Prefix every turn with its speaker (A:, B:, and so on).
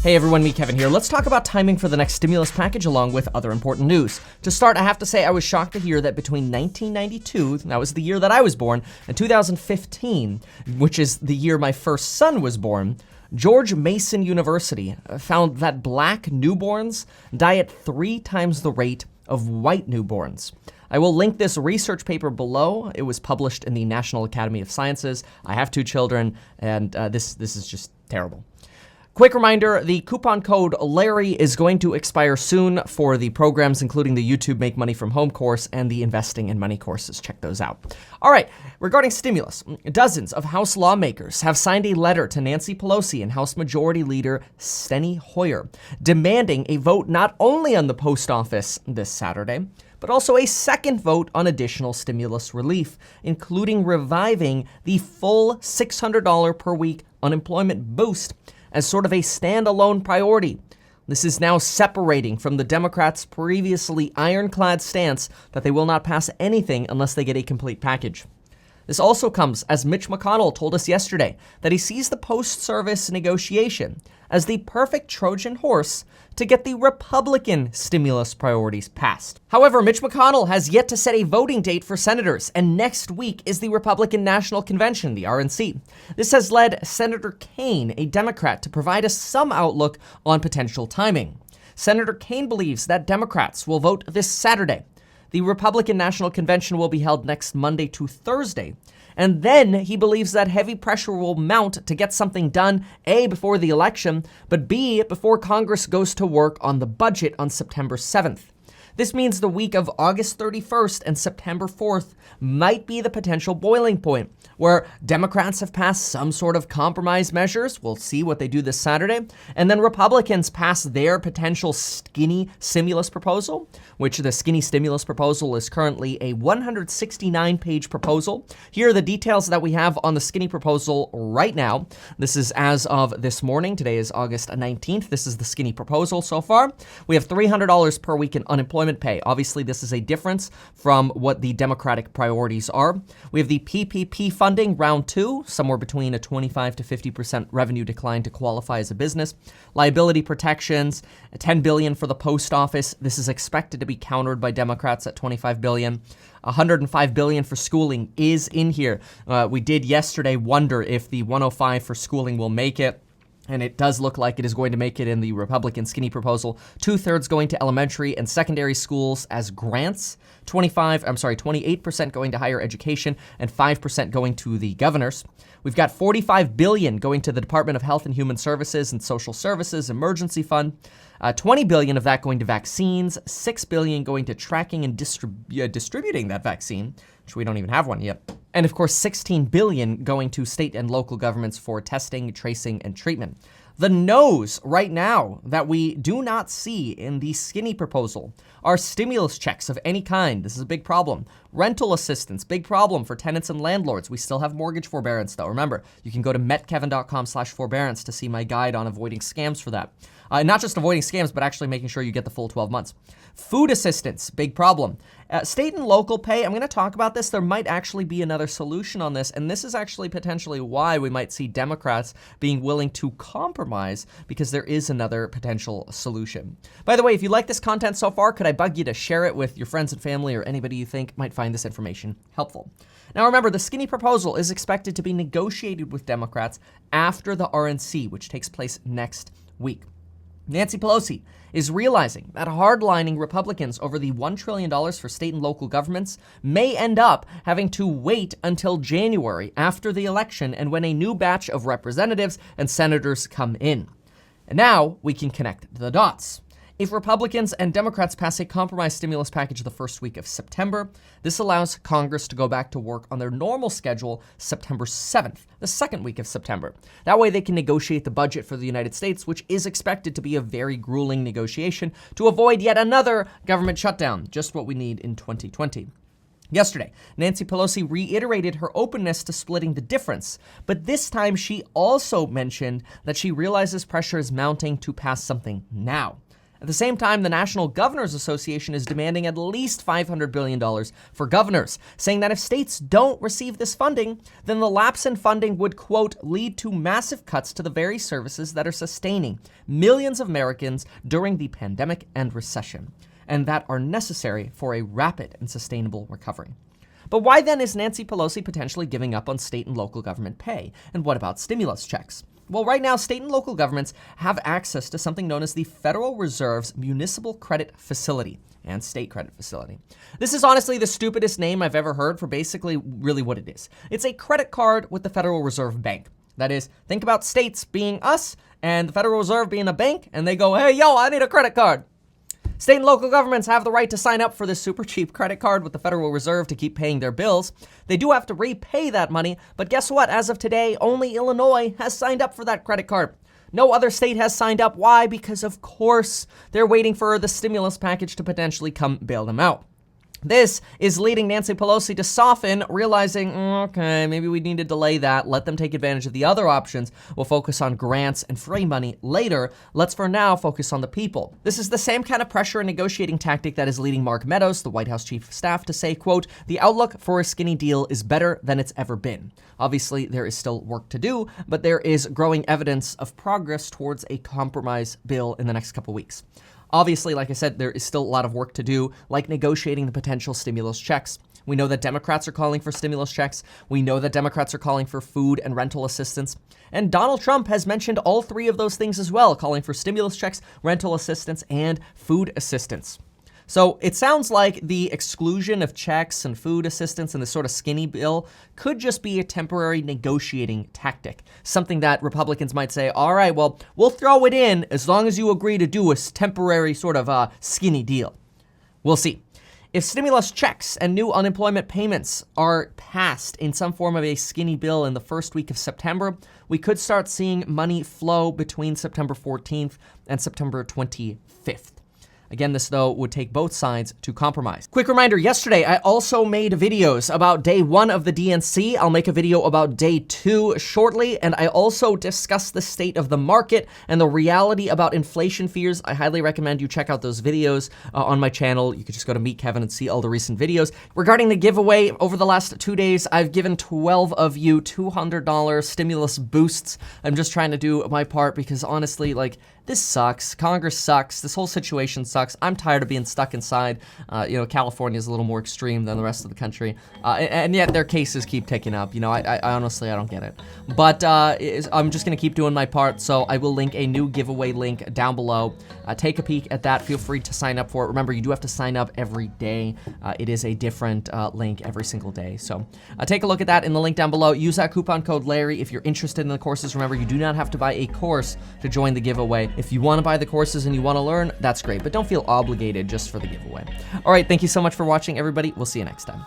A: Hey everyone, me Kevin here. Let's talk about timing for the next stimulus package along with other important news. To start, I have to say I was shocked to hear that between 1992, that was the year that I was born, and 2015, which is the year my first son was born, George Mason University found that black newborns die at 3 times the rate of white newborns. I will link this research paper below. It was published in the National Academy of Sciences. I have 2 children, and this is just terrible. Quick reminder, the coupon code Larry is going to expire soon for the programs, including the YouTube Make Money From Home course and the Investing in Money courses. Check those out. All right, regarding stimulus, dozens of House lawmakers have signed a letter to Nancy Pelosi and House Majority Leader Steny Hoyer, demanding a vote not only on the post office this Saturday, but also a second vote on additional stimulus relief, including reviving the full $600 per week unemployment boost as sort of a standalone priority. This is now separating from the Democrats' previously ironclad stance that they will not pass anything unless they get a complete package. This also comes as Mitch McConnell told us yesterday that he sees the post-service negotiation as the perfect Trojan horse to get the Republican stimulus priorities passed. However, Mitch McConnell has yet to set a voting date for senators, and next week is the Republican National Convention, the RNC. This has led Senator Kaine, a Democrat, to provide us some outlook on potential timing. Senator Kaine believes that Democrats will vote this Saturday. The Republican National Convention will be held next Monday to Thursday. And then he believes that heavy pressure will mount to get something done, A, before the election, but B, before Congress goes to work on the budget on September 7th. This means the week of August 31st and September 4th might be the potential boiling point, where Democrats have passed some sort of compromise measures. We'll see what they do this Saturday. And then Republicans pass their potential skinny stimulus proposal, which the skinny stimulus proposal is currently a 169-page proposal. Here are the details that we have on the skinny proposal right now. This is as of this morning. Today is August 19th. This is the skinny proposal so far. We have $300 per week in unemployment pay. Obviously, this is a difference from what the Democratic priorities are. We have the PPP funding, round 2, somewhere between a 25 to 50% revenue decline to qualify as a business. Liability protections, $10 billion for the post office. This is expected to be countered by Democrats at $25 billion. $105 billion for schooling is in here. We did yesterday wonder if the 105 for schooling will make it. And it does look like it is going to make it in the Republican skinny proposal. 2/3 going to elementary and secondary schools as grants, 28% going to higher education, and 5% going to the governors. We've got $45 billion going to the Department of Health and Human Services and Social Services Emergency Fund. $20 billion of that going to vaccines, $6 billion going to tracking and distributing that vaccine, which we don't even have one yet. And of course, $16 billion going to state and local governments for testing, tracing, and treatment. The no's right now that we do not see in the skinny proposal are stimulus checks of any kind. This is a big problem. Rental assistance, big problem for tenants and landlords. We still have mortgage forbearance though. Remember, you can go to metkevin.com/forbearance to see my guide on avoiding scams for that. Not just avoiding scams, but actually making sure you get the full 12 months. Food assistance, big problem. State and local pay, I'm going to talk about this. There might actually be another solution on this, and this is actually potentially why we might see Democrats being willing to compromise, because there is another potential solution. By the way, if you like this content so far, could I bug you to share it with your friends and family or anybody you think might find this information helpful? Now remember, the skinny proposal is expected to be negotiated with Democrats after the RNC, which takes place next week. Nancy Pelosi is realizing that hardlining Republicans over the $1 trillion for state and local governments may end up having to wait until January after the election and when a new batch of representatives and senators come in. And now we can connect the dots. If Republicans and Democrats pass a compromise stimulus package the first week of September, this allows Congress to go back to work on their normal schedule September 7th, the second week of September. That way they can negotiate the budget for the United States, which is expected to be a very grueling negotiation to avoid yet another government shutdown, just what we need in 2020. Yesterday, Nancy Pelosi reiterated her openness to splitting the difference, but this time she also mentioned that she realizes pressure is mounting to pass something now. At the same time, the National Governors Association is demanding at least $500 billion for governors, saying that if states don't receive this funding, then the lapse in funding would, quote, lead to massive cuts to the very services that are sustaining millions of Americans during the pandemic and recession, and that are necessary for a rapid and sustainable recovery. But why then is Nancy Pelosi potentially giving up on state and local government pay? And what about stimulus checks? Well, right now, state and local governments have access to something known as the Federal Reserve's Municipal Credit Facility and State Credit Facility. This is honestly the stupidest name I've ever heard for basically really what it is. It's a credit card with the Federal Reserve Bank. That is, think about states being us and the Federal Reserve being a bank, and they go, hey, yo, I need a credit card. State and local governments have the right to sign up for this super cheap credit card with the Federal Reserve to keep paying their bills. They do have to repay that money, but guess what? As of today, only Illinois has signed up for that credit card. No other state has signed up. Why? Because, of course, they're waiting for the stimulus package to potentially come bail them out. This is leading Nancy Pelosi to soften, realizing, okay, maybe we need to delay that, let them take advantage of the other options. We'll focus on grants and free money later. Let's for now focus on the people. This is the same kind of pressure and negotiating tactic that is leading Mark Meadows, the White House chief of staff, to say, quote, the outlook for a skinny deal is better than it's ever been. Obviously, there is still work to do, but there is growing evidence of progress towards a compromise bill in the next couple weeks. Obviously, like I said, there is still a lot of work to do, like negotiating the potential stimulus checks. We know that Democrats are calling for stimulus checks. We know that Democrats are calling for food and rental assistance. And Donald Trump has mentioned all three of those things as well, calling for stimulus checks, rental assistance, and food assistance. So it sounds like the exclusion of checks and food assistance and this sort of skinny bill could just be a temporary negotiating tactic. Something that Republicans might say, all right, well, we'll throw it in as long as you agree to do a temporary sort of skinny deal. We'll see. If stimulus checks and new unemployment payments are passed in some form of a skinny bill in the first week of September, we could start seeing money flow between September 14th and September 25th. Again, this, though, would take both sides to compromise. Quick reminder, yesterday, I also made videos about day 1 of the DNC. I'll make a video about day 2 shortly, and I also discussed the state of the market and the reality about inflation fears. I highly recommend you check out those videos on my channel. You could just go to Meet Kevin and see all the recent videos. Regarding the giveaway, over the last 2 days, I've given 12 of you $200 stimulus boosts. I'm just trying to do my part because, honestly, like, this sucks. Congress sucks. This whole situation sucks. I'm tired of being stuck inside. California is a little more extreme than the rest of the country. And yet their cases keep ticking up. I honestly, I don't get it. But I'm just going to keep doing my part. So I will link a new giveaway link down below. Take a peek at that. Feel free to sign up for it. Remember, you do have to sign up every day. It is a different link every single day. So take a look at that in the link down below. Use that coupon code Larry if you're interested in the courses. Remember, you do not have to buy a course to join the giveaway. If you want to buy the courses and you want to learn, that's great, but don't feel obligated just for the giveaway. All right, thank you so much for watching, everybody. We'll see you next time.